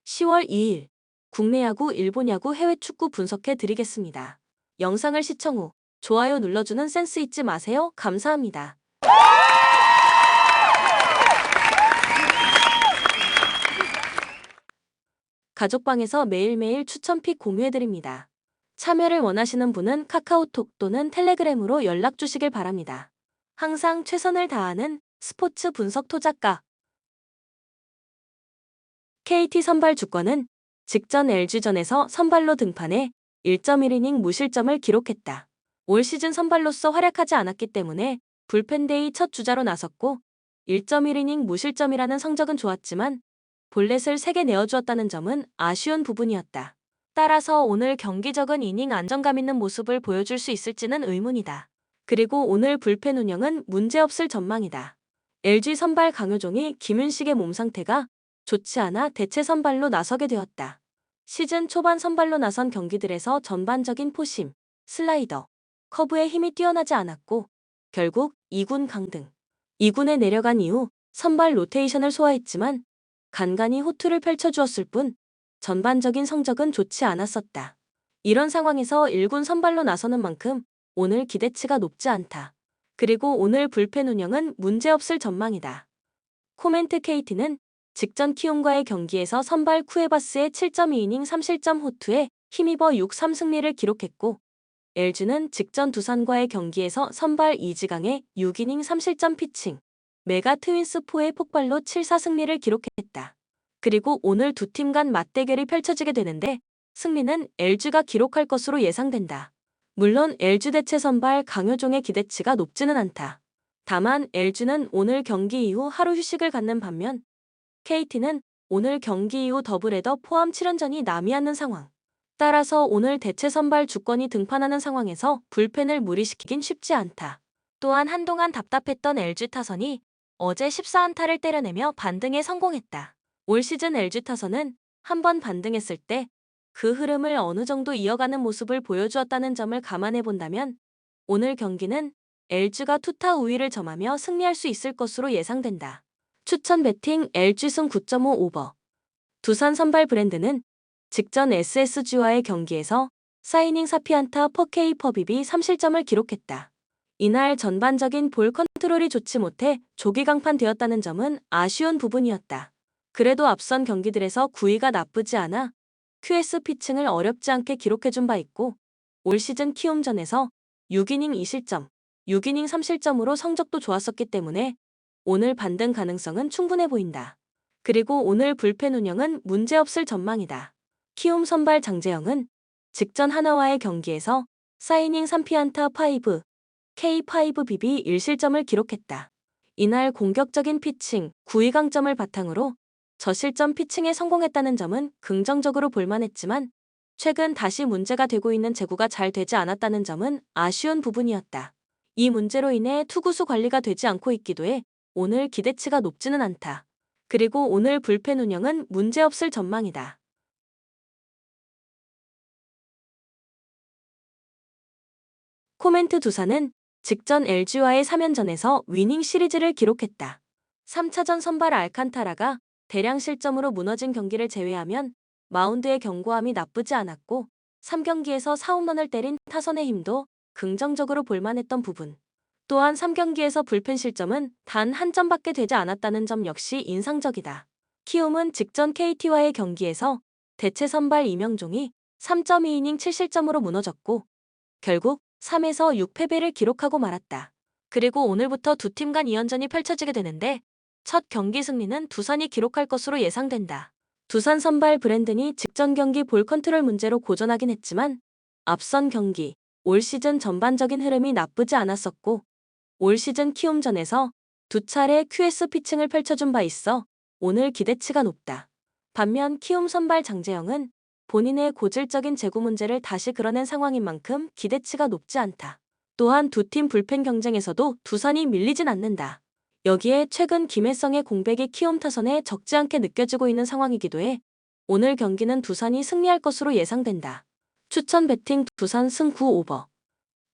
10월 2일 국내 야구, 일본 야구, 해외 축구 분석해 드리겠습니다. 영상을 시청 후 좋아요 눌러주는 센스 잊지 마세요. 감사합니다. 가족방에서 매일매일 추천픽 공유해 드립니다. 참여를 원하시는 분은 카카오톡 또는 텔레그램으로 연락 주시길 바랍니다. 항상 최선을 다하는 스포츠 분석 토작가 KT 선발 주권은 직전 LG전에서 선발로 등판해 1.1이닝 무실점을 기록했다. 올 시즌 선발로서 활약하지 않았기 때문에 불펜데이 첫 주자로 나섰고 1.1이닝 무실점이라는 성적은 좋았지만 볼넷을 3개 내어주었다는 점은 아쉬운 부분이었다. 따라서 오늘 경기적인 이닝 안정감 있는 모습을 보여줄 수 있을지는 의문이다. 그리고 오늘 불펜 운영은 문제없을 전망이다. LG 선발 강효종이 김윤식의 몸 상태가 좋지 않아 대체 선발로 나서게 되었다. 시즌 초반 선발로 나선 경기들에서 전반적인 포심, 슬라이더, 커브의 힘이 뛰어나지 않았고 결국 2군 강등. 2군에 내려간 이후 선발 로테이션을 소화했지만 간간히 호투를 펼쳐주었을 뿐 전반적인 성적은 좋지 않았었다. 이런 상황에서 1군 선발로 나서는 만큼 오늘 기대치가 높지 않다. 그리고 오늘 불펜 운영은 문제없을 전망이다. 코멘트 KT는 직전 키움과의 경기에서 선발 쿠에바스의 7.2이닝 3실점 호투에 힘입어 6-3 승리를 기록했고 LG는 직전 두산과의 경기에서 선발 이지강의 6이닝 3실점 피칭, 메가 트윈스4의 폭발로 7-4 승리를 기록했다. 그리고 오늘 두 팀 간 맞대결이 펼쳐지게 되는데 승리는 LG가 기록할 것으로 예상된다. 물론 LG 대체 선발 강효종의 기대치가 높지는 않다. 다만 LG는 오늘 경기 이후 하루 휴식을 갖는 반면 KT는 오늘 경기 이후 더블헤더 포함 7연전이 남이 않는 상황. 따라서 오늘 대체 선발 주권이 등판하는 상황에서 불펜을 무리시키긴 쉽지 않다. 또한 한동안 답답했던 LG 타선이 어제 14안타를 때려내며 반등에 성공했다. 올 시즌 LG 타선은 한번 반등했을 때 그 흐름을 어느 정도 이어가는 모습을 보여주었다는 점을 감안해 본다면 오늘 경기는 LG가 투타 우위를 점하며 승리할 수 있을 것으로 예상된다. 추천 배팅 LG승 9.5 오버. 두산 선발 브랜드는 직전 SSG와의 경기에서 4이닝 4피안타 퍼케이 퍼비비 3실점을 기록했다. 이날 전반적인 볼 컨트롤이 좋지 못해 조기 강판되었다는 점은 아쉬운 부분이었다. 그래도 앞선 경기들에서 구위가 나쁘지 않아 QS 피칭을 어렵지 않게 기록해준 바 있고 올 시즌 키움전에서 6이닝 2실점, 6이닝 3실점으로 성적도 좋았었기 때문에 오늘 반등 가능성은 충분해 보인다. 그리고 오늘 불펜 운영은 문제없을 전망이다. 키움 선발 장재영은 직전 하나와의 경기에서 4이닝 3피안타 5, K5BB 1실점을 기록했다. 이날 공격적인 피칭, 9위 강점을 바탕으로 저실점 피칭에 성공했다는 점은 긍정적으로 볼만했지만 최근 다시 문제가 되고 있는 제구가 잘 되지 않았다는 점은 아쉬운 부분이었다. 이 문제로 인해 투구수 관리가 되지 않고 있기도 해 오늘 기대치가 높지는 않다. 그리고 오늘 불펜 운영은 문제없을 전망이다. 코멘트 두산은 직전 LG와의 3연전에서 위닝 시리즈를 기록했다. 3차전 선발 알칸타라가 대량 실점으로 무너진 경기를 제외하면 마운드의 견고함이 나쁘지 않았고 3경기에서 4홈런을 때린 타선의 힘도 긍정적으로 볼만했던 부분. 또한 3경기에서 불펜 실점은 단 한 점밖에 되지 않았다는 점 역시 인상적이다. 키움은 직전 KT와의 경기에서 대체 선발 이명종이 3.2이닝 7실점으로 무너졌고 결국 3에서 6패배를 기록하고 말았다. 그리고 오늘부터 두 팀 간 2연전이 펼쳐지게 되는데 첫 경기 승리는 두산이 기록할 것으로 예상된다. 두산 선발 브랜든이 직전 경기 볼 컨트롤 문제로 고전하긴 했지만 앞선 경기, 올 시즌 전반적인 흐름이 나쁘지 않았었고 올 시즌 키움전에서 두 차례 QS 피칭을 펼쳐준 바 있어 오늘 기대치가 높다. 반면 키움 선발 장재영은 본인의 고질적인 제구 문제를 다시 그려낸 상황인 만큼 기대치가 높지 않다. 또한 두 팀 불펜 경쟁에서도 두산이 밀리진 않는다. 여기에 최근 김혜성의 공백이 키움 타선에 적지 않게 느껴지고 있는 상황이기도 해 오늘 경기는 두산이 승리할 것으로 예상된다. 추천 배팅 두산 승 9 오버.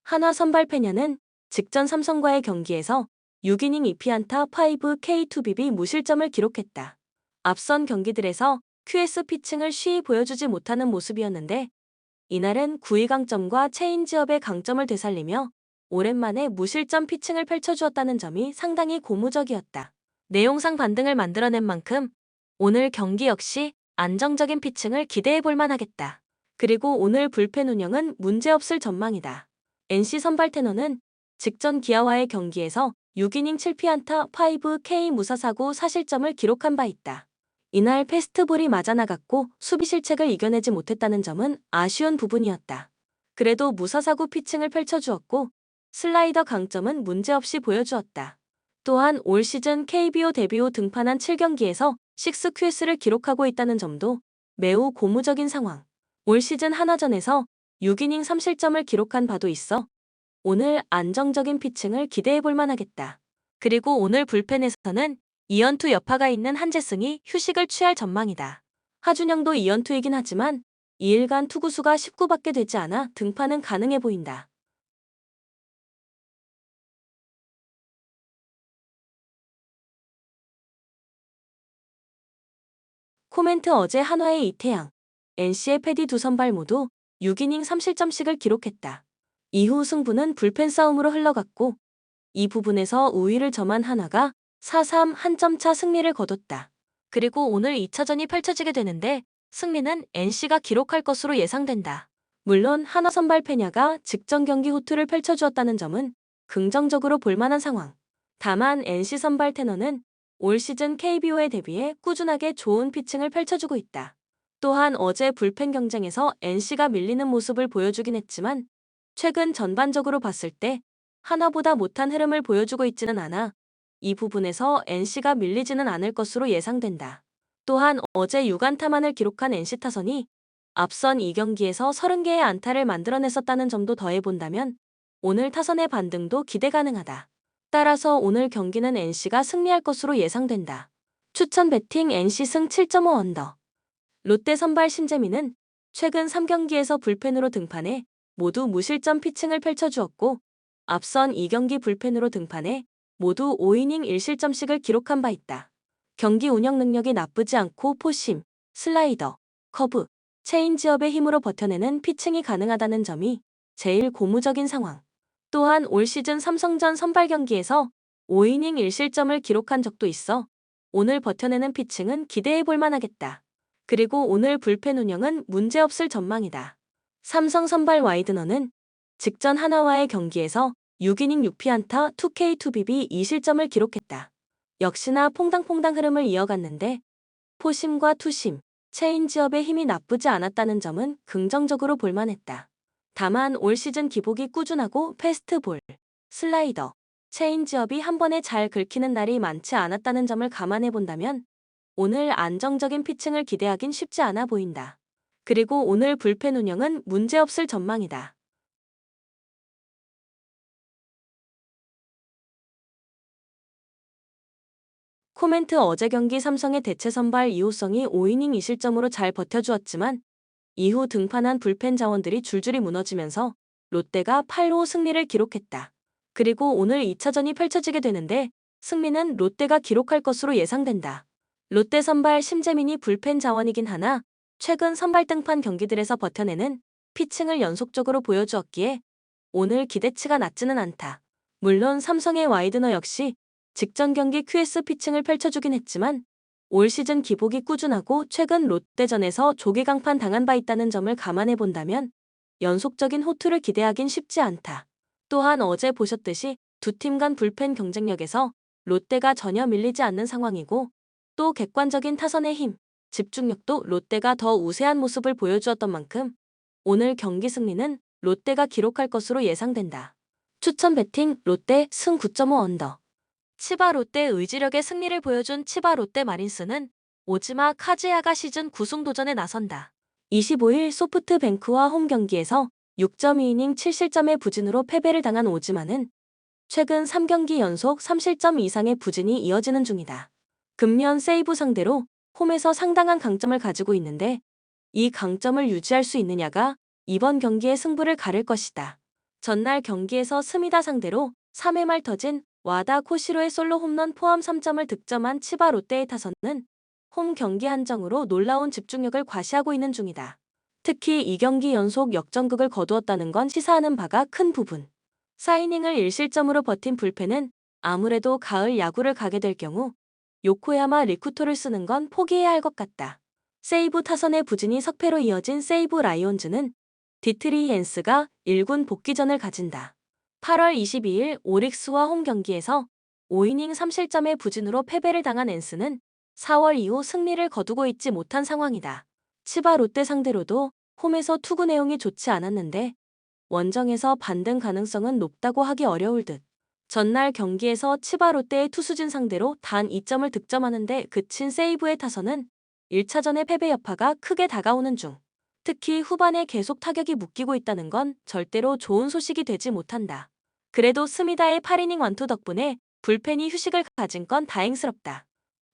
한화 선발 페냐는 직전 삼성과의 경기에서 6이닝 2피안타 5K2BB 무실점을 기록했다. 앞선 경기들에서 QS 피칭을 쉬이 보여주지 못하는 모습이었는데 이날은 구위 강점과 체인지업의 강점을 되살리며 오랜만에 무실점 피칭을 펼쳐주었다는 점이 상당히 고무적이었다. 내용상 반등을 만들어낸 만큼 오늘 경기 역시 안정적인 피칭을 기대해볼 만하겠다. 그리고 오늘 불펜 운영은 문제없을 전망이다. NC 선발 테너는 직전 기아와의 경기에서 6이닝 7피안타 5K 무사사구 4실점을 기록한 바 있다. 이날 패스트볼이 맞아나갔고 수비 실책을 이겨내지 못했다는 점은 아쉬운 부분이었다. 그래도 무사사구 피칭을 펼쳐주었고 슬라이더 강점은 문제없이 보여주었다. 또한 올 시즌 KBO 데뷔 후 등판한 7경기에서 6QS를 기록하고 있다는 점도 매우 고무적인 상황. 올 시즌 한화전에서 6이닝 3실점을 기록한 바도 있어 오늘 안정적인 피칭을 기대해볼 만하겠다. 그리고 오늘 불펜에서는 2연투 여파가 있는 한재승이 휴식을 취할 전망이다. 하준영도 2연투이긴 하지만 2일간 투구수가 19밖에 되지 않아 등판은 가능해 보인다. 코멘트 어제 한화의 이태양, NC의 패디 두 선발 모두 6이닝 3실점씩을 기록했다. 이후 승부는 불펜 싸움으로 흘러갔고 이 부분에서 우위를 점한 한화가 4-3 한 점 차 승리를 거뒀다. 그리고 오늘 2차전이 펼쳐지게 되는데 승리는 NC가 기록할 것으로 예상된다. 물론 한화 선발 페냐가 직전 경기 호투를 펼쳐주었다는 점은 긍정적으로 볼만한 상황. 다만 NC 선발 테너는 올 시즌 KBO에 대비해 꾸준하게 좋은 피칭을 펼쳐주고 있다. 또한 어제 불펜 경쟁에서 NC가 밀리는 모습을 보여주긴 했지만 최근 전반적으로 봤을 때 하나보다 못한 흐름을 보여주고 있지는 않아 이 부분에서 NC가 밀리지는 않을 것으로 예상된다. 또한 어제 6안타만을 기록한 NC 타선이 앞선 2경기에서 30개의 안타를 만들어냈었다는 점도 더해본다면 오늘 타선의 반등도 기대 가능하다. 따라서 오늘 경기는 NC가 승리할 것으로 예상된다. 추천 배팅 NC 승 7.5 언더. 롯데 선발 신재민은 최근 3경기에서 불펜으로 등판해 모두 무실점 피칭을 펼쳐주었고 앞선 2경기 불펜으로 등판해 모두 5이닝 1실점씩을 기록한 바 있다. 경기 운영 능력이 나쁘지 않고 포심, 슬라이더, 커브, 체인지업의 힘으로 버텨내는 피칭이 가능하다는 점이 제일 고무적인 상황. 또한 올 시즌 삼성전 선발 경기에서 5이닝 1실점을 기록한 적도 있어 오늘 버텨내는 피칭은 기대해볼 만하겠다. 그리고 오늘 불펜 운영은 문제없을 전망이다. 삼성 선발 와이드너는 직전 한화와의 경기에서 6이닝 6피안타 2K 2BB 2실점을 기록했다. 역시나 퐁당퐁당 흐름을 이어갔는데 포심과 투심, 체인지업의 힘이 나쁘지 않았다는 점은 긍정적으로 볼만했다. 다만 올 시즌 기복이 꾸준하고 패스트볼, 슬라이더, 체인지업이 한 번에 잘 긁히는 날이 많지 않았다는 점을 감안해 본다면 오늘 안정적인 피칭을 기대하긴 쉽지 않아 보인다. 그리고 오늘 불펜 운영은 문제없을 전망이다. 코멘트 어제 경기 삼성의 대체 선발 이호성이 5이닝 2실점으로 잘 버텨주었지만 이후 등판한 불펜 자원들이 줄줄이 무너지면서 롯데가 8호 승리를 기록했다. 그리고 오늘 2차전이 펼쳐지게 되는데 승리는 롯데가 기록할 것으로 예상된다. 롯데 선발 심재민이 불펜 자원이긴 하나 최근 선발 등판 경기들에서 버텨내는 피칭을 연속적으로 보여주었기에 오늘 기대치가 낮지는 않다. 물론 삼성의 와이드너 역시 직전 경기 QS 피칭을 펼쳐주긴 했지만 올 시즌 기복이 꾸준하고 최근 롯데전에서 조기 강판 당한 바 있다는 점을 감안해 본다면 연속적인 호투를 기대하긴 쉽지 않다. 또한 어제 보셨듯이 두 팀 간 불펜 경쟁력에서 롯데가 전혀 밀리지 않는 상황이고 또 객관적인 타선의 힘, 집중력도 롯데가 더 우세한 모습을 보여주었던 만큼 오늘 경기 승리는 롯데가 기록할 것으로 예상된다. 추천 배팅 롯데 승 9.5 언더. 치바 롯데 의지력의 승리를 보여준 치바 롯데 마린스는 오지마 카즈야가 시즌 9승 도전에 나선다. 25일 소프트뱅크와 홈 경기에서 6.2이닝 7실점의 부진으로 패배를 당한 오지마는 최근 3경기 연속 3실점 이상의 부진이 이어지는 중이다. 금년 세이브 상대로 홈에서 상당한 강점을 가지고 있는데 이 강점을 유지할 수 있느냐가 이번 경기의 승부를 가릴 것이다. 전날 경기에서 스미다 상대로 3회 말 터진 와다 코시로의 솔로 홈런 포함 3점을 득점한 치바 롯데의 타선은 홈 경기 한정으로 놀라운 집중력을 과시하고 있는 중이다. 특히 2경기 연속 역전극을 거두었다는 건 시사하는 바가 큰 부분. 4이닝을 1실점으로 버틴 불펜은 아무래도 가을 야구를 가게 될 경우 요코야마 리쿠토를 쓰는 건 포기해야 할 것 같다. 세이브 타선의 부진이 석패로 이어진 세이브 라이온즈는 디트리 헨스가 1군 복귀전을 가진다. 8월 22일 오릭스와 홈 경기에서 5이닝 3실점의 부진으로 패배를 당한 헨스는 4월 이후 승리를 거두고 있지 못한 상황이다. 치바 롯데 상대로도 홈에서 투구 내용이 좋지 않았는데 원정에서 반등 가능성은 높다고 하기 어려울 듯. 전날 경기에서 치바 롯데의 투수진 상대로 단 2점을 득점하는데 그친 세이브의 타선은 1차전의 패배 여파가 크게 다가오는 중. 특히 후반에 계속 타격이 묶이고 있다는 건 절대로 좋은 소식이 되지 못한다. 그래도 스미다의 8이닝 완투 덕분에 불펜이 휴식을 가진 건 다행스럽다.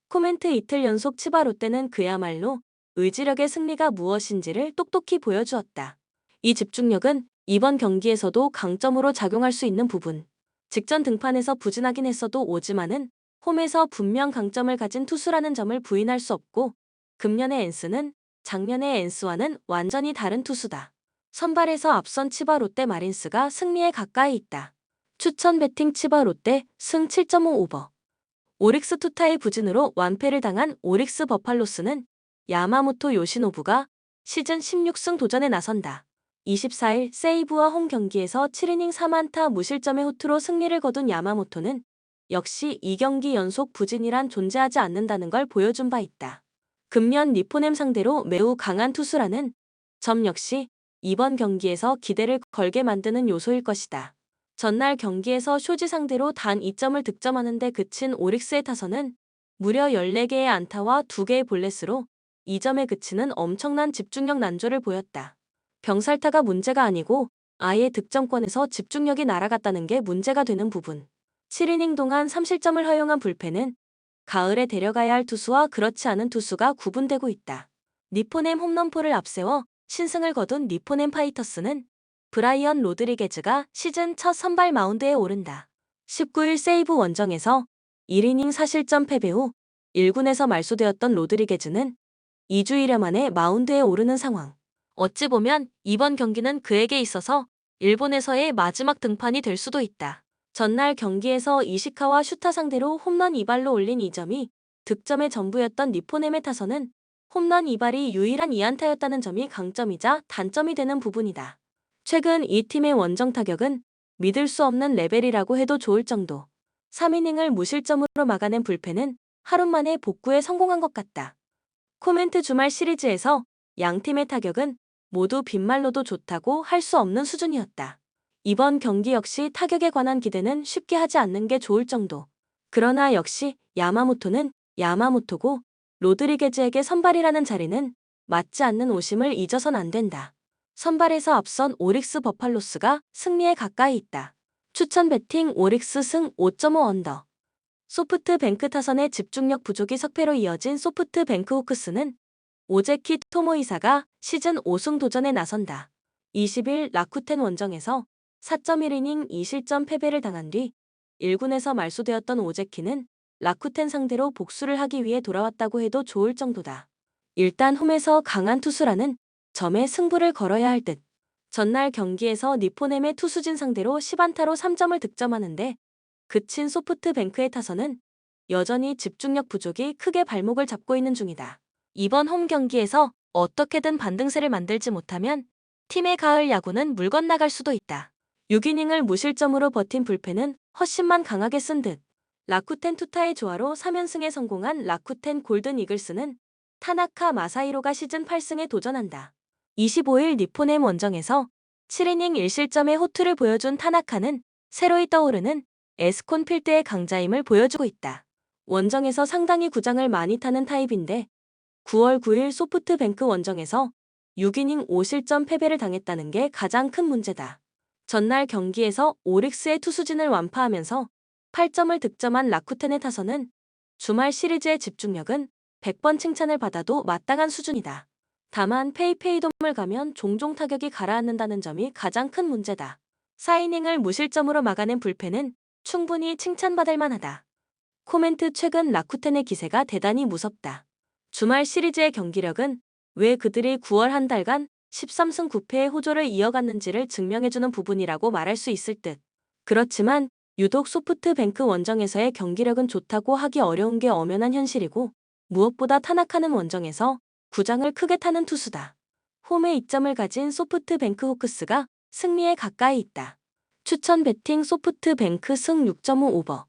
코멘트 이틀 연속 치바 롯데는 그야말로 의지력의 승리가 무엇인지를 똑똑히 보여주었다. 이 집중력은 이번 경기에서도 강점으로 작용할 수 있는 부분. 직전 등판에서 부진하긴 했어도 오지만은 홈에서 분명 강점을 가진 투수라는 점을 부인할 수 없고 금년의 엔스는 작년의 엔스와는 완전히 다른 투수다. 선발에서 앞선 치바 롯데 마린스가 승리에 가까이 있다. 추천 배팅 치바 롯데 승 7.5 오버. 오릭스 투타의 부진으로 완패를 당한 오릭스 버팔로스는 야마모토 요시노부가 시즌 16승 도전에 나선다. 24일 세이브와 홈 경기에서 7이닝 4안타 무실점의 호투로 승리를 거둔 야마모토는 역시 2경기 연속 부진이란 존재하지 않는다는 걸 보여준 바 있다. 금년 니포넴 상대로 매우 강한 투수라는 점 역시 이번 경기에서 기대를 걸게 만드는 요소일 것이다. 전날 경기에서 쇼지 상대로 단 2점을 득점하는데 그친 오릭스의 타선은 무려 14개의 안타와 2개의 볼넷으로 2점에 그치는 엄청난 집중력 난조를 보였다. 병살타가 문제가 아니고 아예 득점권에서 집중력이 날아갔다는 게 문제가 되는 부분. 7이닝 동안 3실점을 허용한 불펜은 가을에 데려가야 할 투수와 그렇지 않은 투수가 구분되고 있다. 니포넴 홈런포를 앞세워 신승을 거둔 니포넴 파이터스는 브라이언 로드리게즈가 시즌 첫 선발 마운드에 오른다. 19일 세이브 원정에서 1이닝 4실점 패배 후 1군에서 말소되었던 로드리게즈는 2주일여 만에 마운드에 오르는 상황. 어찌 보면 이번 경기는 그에게 있어서 일본에서의 마지막 등판이 될 수도 있다. 전날 경기에서 이시카와 슈타 상대로 홈런 2발로 올린 2점이 득점의 전부였던 니포넴의 타선은 홈런 2발이 유일한 2안타였다는 점이 강점이자 단점이 되는 부분이다. 최근 이 팀의 원정 타격은 믿을 수 없는 레벨이라고 해도 좋을 정도. 3이닝을 무실점으로 막아낸 불펜은 하루 만에 복구에 성공한 것 같다. 코멘트 주말 시리즈에서 양 팀의 타격은 모두 빈말로도 좋다고 할 수 없는 수준이었다. 이번 경기 역시 타격에 관한 기대는 쉽게 하지 않는 게 좋을 정도. 그러나 역시 야마모토는 야마모토고 로드리게즈에게 선발이라는 자리는 맞지 않는 오심을 잊어선 안 된다. 선발에서 앞선 오릭스 버팔로스가 승리에 가까이 있다. 추천 배팅 오릭스 승 5.5 언더. 소프트뱅크 타선의 집중력 부족이 석패로 이어진 소프트뱅크 호크스는 오제키 토모이사가 시즌 5승 도전에 나선다. 20일 라쿠텐 원정에서 4.1이닝 2실점 패배를 당한 뒤 1군에서 말소되었던 오제키는 라쿠텐 상대로 복수를 하기 위해 돌아왔다고 해도 좋을 정도다. 일단 홈에서 강한 투수라는 점에 승부를 걸어야 할 듯. 전날 경기에서 니포넴의 투수진 상대로 10안타로 3점을 득점하는데 그친 소프트뱅크의 타선은 여전히 집중력 부족이 크게 발목을 잡고 있는 중이다. 이번 홈 경기에서 어떻게든 반등세를 만들지 못하면 팀의 가을 야구는 물 건나갈 수도 있다. 6이닝을 무실점으로 버틴 불펜은 헛심만 강하게 쓴 듯. 라쿠텐 투타의 조화로 3연승에 성공한 라쿠텐 골든 이글스는 타나카 마사히로가 시즌 8승에 도전한다. 25일 니포넴 원정에서 7이닝 1실점의 호투를 보여준 타나카는 새로이 떠오르는 에스콘 필드의 강자임을 보여주고 있다. 원정에서 상당히 구장을 많이 타는 타입인데 9월 9일 소프트뱅크 원정에서 6이닝 5실점 패배를 당했다는 게 가장 큰 문제다. 전날 경기에서 오릭스의 투수진을 완파하면서 8점을 득점한 라쿠텐의 타선은 주말 시리즈의 집중력은 100번 칭찬을 받아도 마땅한 수준이다. 다만 페이페이돔을 가면 종종 타격이 가라앉는다는 점이 가장 큰 문제다. 4이닝을 무실점으로 막아낸 불펜은 충분히 칭찬받을 만하다. 코멘트 최근 라쿠텐의 기세가 대단히 무섭다. 주말 시리즈의 경기력은 왜 그들이 9월 한 달간 13승 9패의 호조를 이어갔는지를 증명해주는 부분이라고 말할 수 있을 듯. 그렇지만 유독 소프트뱅크 원정에서의 경기력은 좋다고 하기 어려운 게 엄연한 현실이고, 무엇보다 타nak하는 원정에서 구장을 크게 타는 투수다. 홈에 이점을 가진 소프트뱅크 호크스가 승리에 가까이 있다. 추천 배팅 소프트뱅크 승 6.5 오버.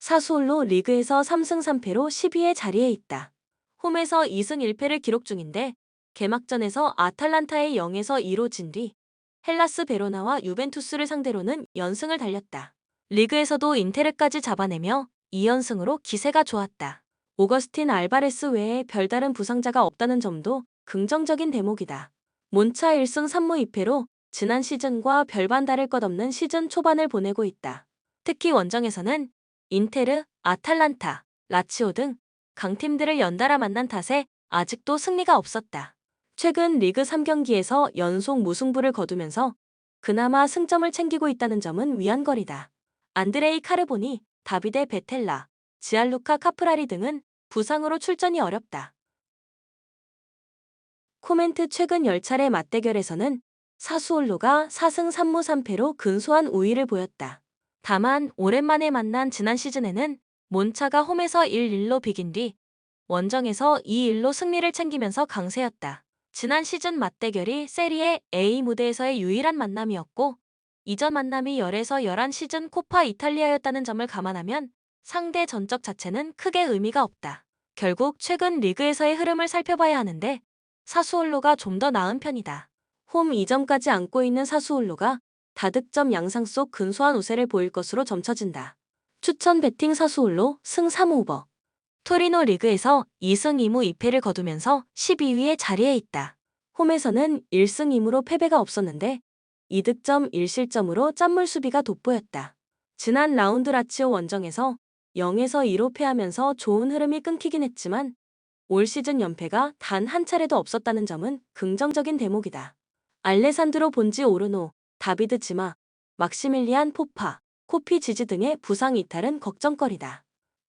사수홀로 리그에서 3승 3패로 10위의 자리에 있다. 홈에서 2승 1패를 기록 중인데, 개막전에서 아탈란타의 0에서 2로 진 뒤 헬라스 베로나와 유벤투스를 상대로는 연승을 달렸다. 리그에서도 인테르까지 잡아내며 2연승으로 기세가 좋았다. 오거스틴 알바레스 외에 별다른 부상자가 없다는 점도 긍정적인 대목이다. 몬차 1승 3무 2패로 지난 시즌과 별반 다를 것 없는 시즌 초반을 보내고 있다. 특히 원정에서는 인테르, 아탈란타, 라치오 등 강팀들을 연달아 만난 탓에 아직도 승리가 없었다. 최근 리그 3경기에서 연속 무승부를 거두면서 그나마 승점을 챙기고 있다는 점은 위안거리다. 안드레이 카르보니, 다비데 베텔라, 지알루카 카프라리 등은 부상으로 출전이 어렵다. 코멘트 최근 10차례 맞대결에서는 사수올로가 4승 3무 3패로 근소한 우위를 보였다. 다만 오랜만에 만난 지난 시즌에는 몬차가 홈에서 1-1로 비긴 뒤 원정에서 2-1로 승리를 챙기면서 강세였다. 지난 시즌 맞대결이 세리에 A 무대에서의 유일한 만남이었고, 이전 만남이 10에서 11 시즌 코파 이탈리아였다는 점을 감안하면 상대 전적 자체는 크게 의미가 없다. 결국 최근 리그에서의 흐름을 살펴봐야 하는데, 사수올로가 좀 더 나은 편이다. 홈 2점까지 안고 있는 사수올로가 다득점 양상 속 근소한 우세를 보일 것으로 점쳐진다. 추천 배팅 사수올로 승 3오버. 토리노 리그에서 2승 2무 2패를 거두면서 12위의 자리에 있다. 홈에서는 1승 2무로 패배가 없었는데 2득점 1실점으로 짠물 수비가 돋보였다. 지난 라운드 라치오 원정에서 0에서 2로 패하면서 좋은 흐름이 끊기긴 했지만 올 시즌 연패가 단 한 차례도 없었다는 점은 긍정적인 대목이다. 알레산드로 본지 오르노, 다비드 지마, 막시밀리안 포파, 코피 지지 등의 부상 이탈은 걱정거리다.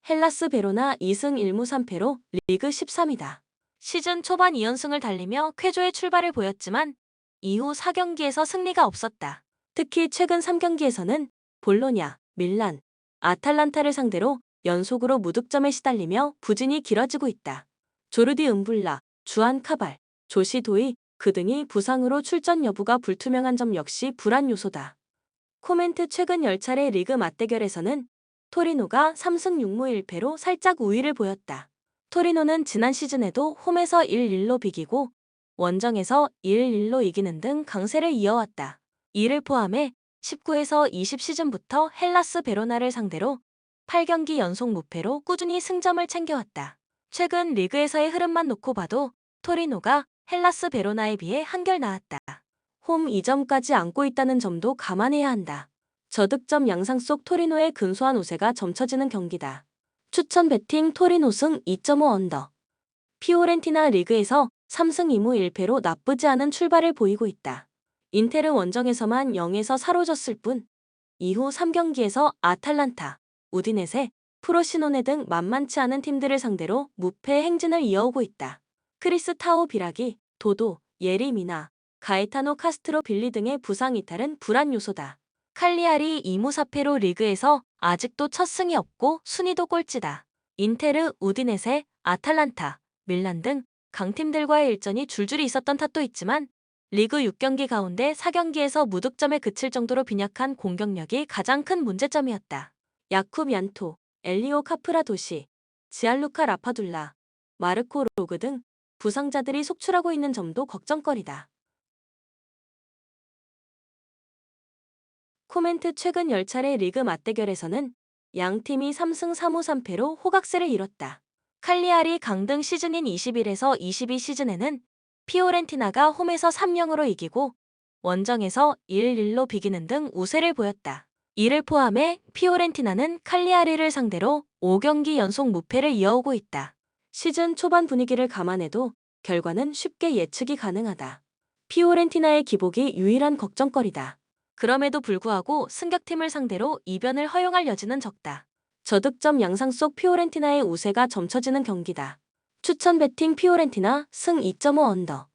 헬라스 베로나 2승 1무 3패로 리그 13위다. 시즌 초반 2연승을 달리며 쾌조의 출발을 보였지만 이후 4경기에서 승리가 없었다. 특히 최근 3경기에서는 볼로냐, 밀란, 아탈란타를 상대로 연속으로 무득점에 시달리며 부진이 길어지고 있다. 조르디 음불라, 주안 카발, 조시 도이 그 등이 부상으로 출전 여부가 불투명한 점 역시 불안 요소다. 코멘트 최근 10차례 리그 맞대결에서는 토리노가 3승 6무 1패로 살짝 우위를 보였다. 토리노는 지난 시즌에도 홈에서 1-1로 비기고 원정에서 1-1로 이기는 등 강세를 이어왔다. 이를 포함해 19에서 20 시즌부터 헬라스 베로나를 상대로 8경기 연속 무패로 꾸준히 승점을 챙겨왔다. 최근 리그에서의 흐름만 놓고 봐도 토리노가 헬라스 베로나에 비해 한결 나았다. 홈 2점까지 안고 있다는 점도 감안해야 한다. 저득점 양상 속 토리노의 근소한 우세가 점쳐지는 경기다. 추천 배팅 토리노 승 2.5 언더. 피오렌티나 리그에서 3승 2무 1패로 나쁘지 않은 출발을 보이고 있다. 인테르 원정에서만 0에서 4로 졌을 뿐 이후 3경기에서 아탈란타, 우디네세, 프로시노네 등 만만치 않은 팀들을 상대로 무패 행진을 이어오고 있다. 크리스타오 비라기, 도도, 예리미나, 가에타노 카스트로 빌리 등의 부상 이탈은 불안 요소다. 칼리아리 2무 4패로 리그에서 아직도 첫 승이 없고 순위도 꼴찌다. 인테르, 우디네세, 아탈란타, 밀란 등 강팀들과의 일전이 줄줄이 있었던 탓도 있지만 리그 6경기 가운데 4경기에서 무득점에 그칠 정도로 빈약한 공격력이 가장 큰 문제점이었다. 야쿱 얀토, 엘리오 카프라도시, 지알루카 라파둘라, 마르코 로그 등 부상자들이 속출하고 있는 점도 걱정거리다. 코멘트 최근 10차례 리그 맞대결에서는 양팀이 3승 3무 3패로 호각세를 이뤘다. 칼리아리 강등 시즌인 21에서 22 시즌에는 피오렌티나가 홈에서 3-0으로 이기고 원정에서 1-1로 비기는 등 우세를 보였다. 이를 포함해 피오렌티나는 칼리아리를 상대로 5경기 연속 무패를 이어오고 있다. 시즌 초반 분위기를 감안해도 결과는 쉽게 예측이 가능하다. 피오렌티나의 기복이 유일한 걱정거리다. 그럼에도 불구하고 승격팀을 상대로 이변을 허용할 여지는 적다. 저득점 양상 속 피오렌티나의 우세가 점쳐지는 경기다. 추천 배팅 피오렌티나 승 2.5 언더.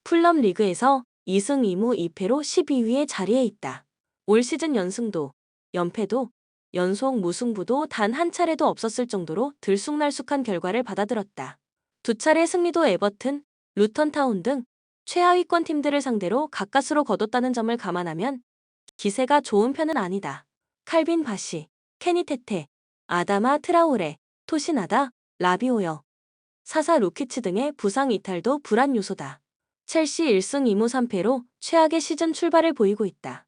풀럼 리그에서 2승 2무 2패로 12위에 자리해 있다. 올 시즌 연승도, 연패도, 연속 무승부도 단 한 차례도 없었을 정도로 들쑥날쑥한 결과를 받아들었다. 두 차례 승리도 에버튼, 루턴타운 등 최하위권 팀들을 상대로 가까스로 거뒀다는 점을 감안하면 기세가 좋은 편은 아니다. 칼빈 바시, 케니 테테, 아다마 트라오레, 토시나다, 라비오여, 사사 루키츠 등의 부상 이탈도 불안 요소다. 첼시 1승 2무 3패로 최악의 시즌 출발을 보이고 있다.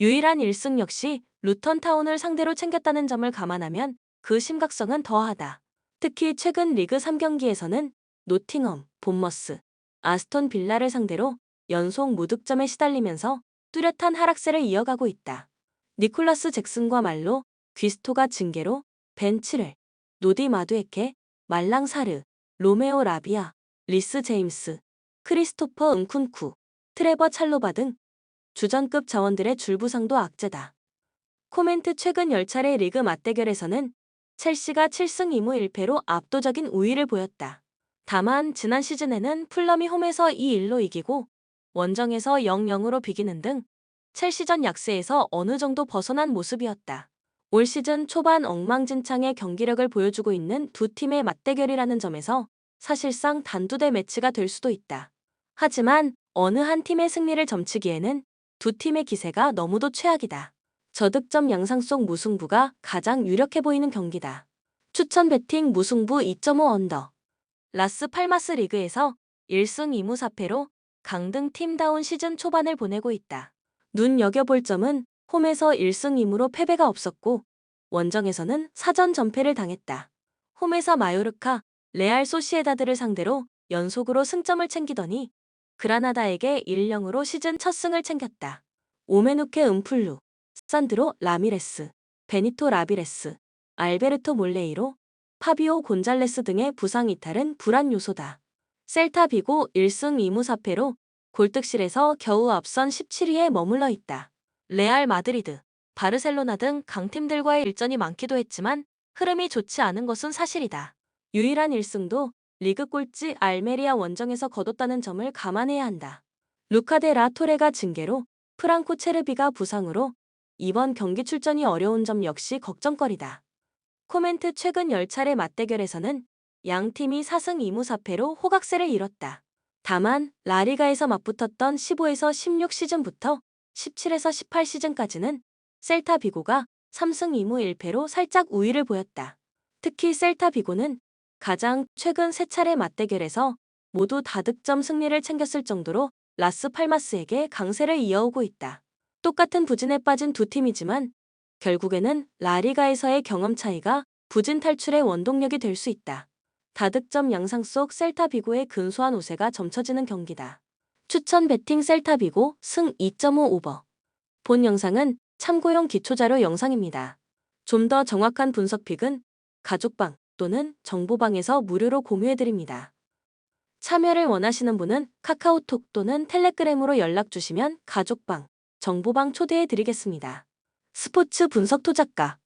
유일한 1승 역시 루턴타운을 상대로 챙겼다는 점을 감안하면 그 심각성은 더하다. 특히 최근 리그 3경기에서는 노팅엄, 본머스, 아스톤 빌라를 상대로 연속 무득점에 시달리면서 뚜렷한 하락세를 이어가고 있다. 니콜라스 잭슨과 말로, 귀스토가 징계로, 벤 칠렐, 노디 마두에케, 말랑 사르, 로메오 라비아, 리스 제임스, 크리스토퍼 은쿤쿠, 트레버 찰로바 등 주전급 자원들의 줄부상도 악재다. 코멘트 최근 10차례 리그 맞대결에서는 첼시가 7승 2무 1패로 압도적인 우위를 보였다. 다만 지난 시즌에는 풀럼이 홈에서 2-1로 이기고 원정에서 0-0으로 비기는 등 첼시전 약세에서 어느 정도 벗어난 모습이었다. 올 시즌 초반 엉망진창의 경기력을 보여주고 있는 두 팀의 맞대결이라는 점에서 사실상 단두대 매치가 될 수도 있다. 하지만 어느 한 팀의 승리를 점치기에는 두 팀의 기세가 너무도 최악이다. 저득점 양상 속 무승부가 가장 유력해 보이는 경기다. 추천 배팅 무승부 2.5 언더. 라스 팔마스 리그에서 1승 2무 4패로 강등 팀다운 시즌 초반을 보내고 있다. 눈여겨볼 점은 홈에서 1승 2무로 패배가 없었고 원정에서는 사전 전패를 당했다. 홈에서 마요르카, 레알 소시에다드를 상대로 연속으로 승점을 챙기더니 그라나다에게 1-0으로 시즌 첫 승을 챙겼다. 오메누케 은플루, 산드로 라미레스, 베니토 라비레스, 알베르토 몰레이로, 파비오 곤잘레스 등의 부상 이탈은 불안 요소다. 셀타 비고 1승 2무 4패로 골득실에서 겨우 앞선 17위에 머물러 있다. 레알 마드리드, 바르셀로나 등 강팀들과의 일전이 많기도 했지만 흐름이 좋지 않은 것은 사실이다. 유일한 1승도 리그 꼴찌 알메리아 원정에서 거뒀다는 점을 감안해야 한다. 루카 데 라 토레가 징계로, 프랑코 체르비가 부상으로 이번 경기 출전이 어려운 점 역시 걱정거리다. 코멘트 최근 10차례 맞대결에서는 양 팀이 4승 2무 4패로 호각세를 이뤘다. 다만 라리가에서 맞붙었던 15에서 16 시즌부터 17에서 18 시즌까지는 셀타 비고가 3승 2무 1패로 살짝 우위를 보였다. 특히 셀타 비고는 가장 최근 3차례 맞대결에서 모두 다득점 승리를 챙겼을 정도로 라스 팔마스에게 강세를 이어오고 있다. 똑같은 부진에 빠진 두 팀이지만 결국에는 라리가에서의 경험 차이가 부진 탈출의 원동력이 될 수 있다. 다득점 양상 속 셀타 비고의 근소한 우세가 점쳐지는 경기다. 추천 배팅 셀타 비고 승 2.5 오버. 본 영상은 참고용 기초자료 영상입니다. 좀 더 정확한 분석 픽은 가족방 또는 정보방에서 무료로 공유해드립니다. 참여를 원하시는 분은 카카오톡 또는 텔레그램으로 연락 주시면 가족방, 정보방 초대해드리겠습니다. 스포츠 분석 토작가